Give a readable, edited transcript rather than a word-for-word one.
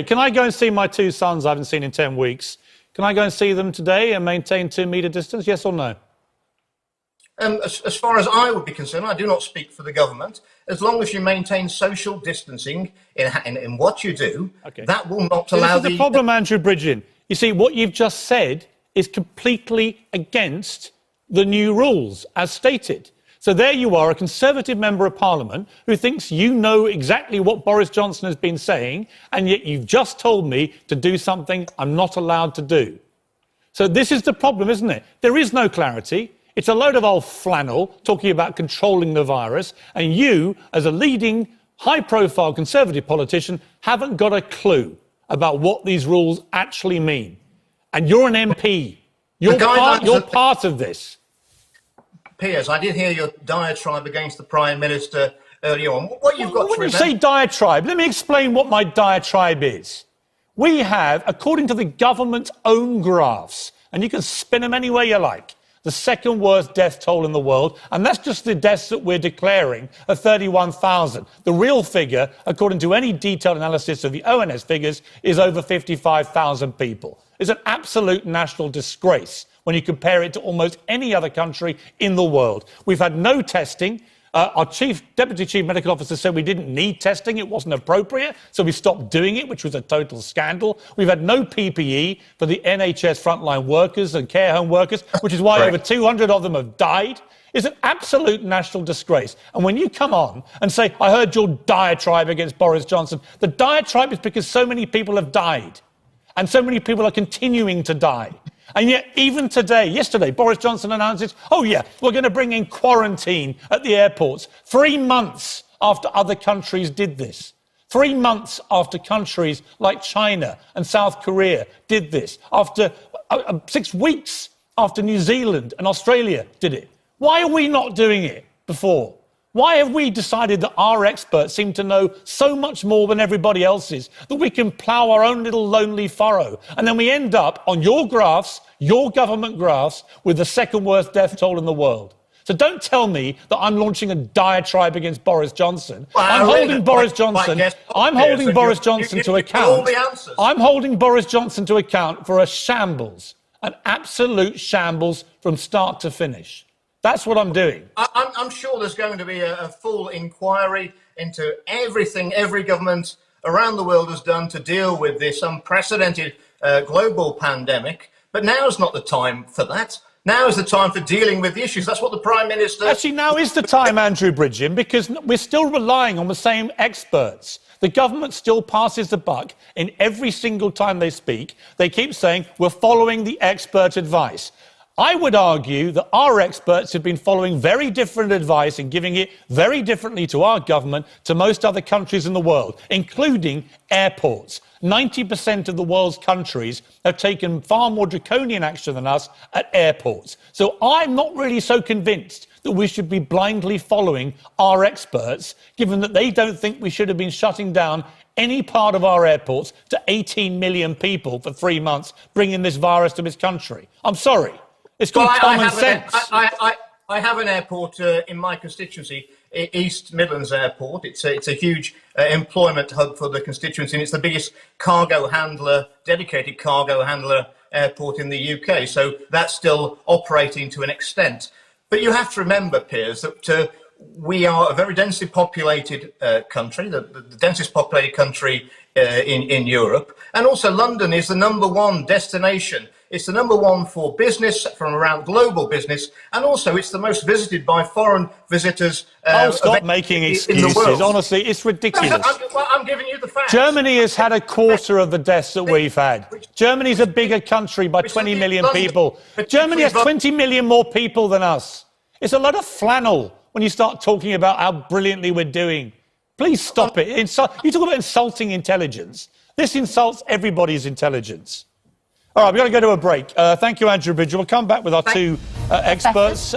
Can I go and see my two sons I haven't seen in 10 weeks? Can I go and see them today and maintain 2 metre distance, yes or no? As far as I would be concerned, I do not speak for the government. As long as you maintain social distancing in what you do, okay, that will not allow the problem, Andrew Bridgen. You see, what you've just said is completely against the new rules, as stated. So there you are, a Conservative member of Parliament who thinks you know exactly what Boris Johnson has been saying, and yet you've just told me to do something I'm not allowed to do. So this is the problem, isn't it? There is no clarity. It's a load of old flannel talking about controlling the virus, and you, as a leading, high-profile Conservative politician, haven't got a clue about what these rules actually mean. And you're an MP. You're part of this. Piers, I did hear your diatribe against the Prime Minister earlier on. What you've got to remember... When you say diatribe, let me explain what my diatribe is. We have, according to the government's own graphs, and you can spin them any way you like, the second worst death toll in the world, and that's just the deaths that we're declaring of 31,000. The real figure, according to any detailed analysis of the ONS figures, is over 55,000 people. It's an absolute national disgrace when you compare it to almost any other country in the world. We've had no testing. Our Deputy Chief Medical Officer said we didn't need testing, it wasn't appropriate, so we stopped doing it, which was a total scandal. We've had no PPE for the NHS frontline workers and care home workers, which is why over 200 of them have died. It's an absolute national disgrace. And when you come on and say, I heard your diatribe against Boris Johnson, the diatribe is because so many people have died, and so many people are continuing to die. And yet, even today, yesterday, Boris Johnson announces, oh yeah, we're going to bring in quarantine at the airports. 3 months after other countries did this. 3 months after countries like China and South Korea did this. After 6 weeks after New Zealand and Australia did it. Why are we not doing it before? Why have we decided that our experts seem to know so much more than everybody else's, that we can plough our own little lonely furrow, and then we end up on your graphs, your government graphs, with the second worst death toll in the world? So don't tell me that I'm launching a diatribe against Boris Johnson. I'm holding Boris Johnson to account. I'm holding Boris Johnson to account for a shambles, an absolute shambles from start to finish. That's what I'm doing. I'm sure there's going to be a full inquiry into everything every government around the world has done to deal with this unprecedented global pandemic. But now's not the time for that. Now is the time for dealing with the issues. That's what the Prime Minister... Actually, now is the time, Andrew Bridgen, because we're still relying on the same experts. The government still passes the buck in every single time they speak. They keep saying, we're following the expert advice. I would argue that our experts have been following very different advice and giving it very differently to our government to most other countries in the world, including airports. 90% of the world's countries have taken far more draconian action than us at airports. So I'm not really so convinced that we should be blindly following our experts, given that they don't think we should have been shutting down any part of our airports to 18 million people for 3 months, bringing this virus to this country. I'm sorry. It's called common sense. I have an airport in my constituency, East Midlands Airport. It's a huge employment hub for the constituency, and it's the biggest cargo handler, dedicated cargo handler airport in the UK. So that's still operating to an extent. But you have to remember, Piers, that we are a very densely populated country, the densest populated country in Europe. And also London is the #1 destination. It's the #1 for business from around global business, and also it's the most visited by foreign visitors. Stop making excuses. Honestly, it's ridiculous. I'm giving you the facts. Germany has had a quarter of the deaths that we've had. Germany's a bigger country by 20 million people. Germany has 20 million more people than us. It's a lot of flannel when you start talking about how brilliantly we're doing. Please stop it. You talk about insulting intelligence. This insults everybody's intelligence. All right, we've got to go to a break. Thank you, Andrew Bridgen. We'll come back with our two experts.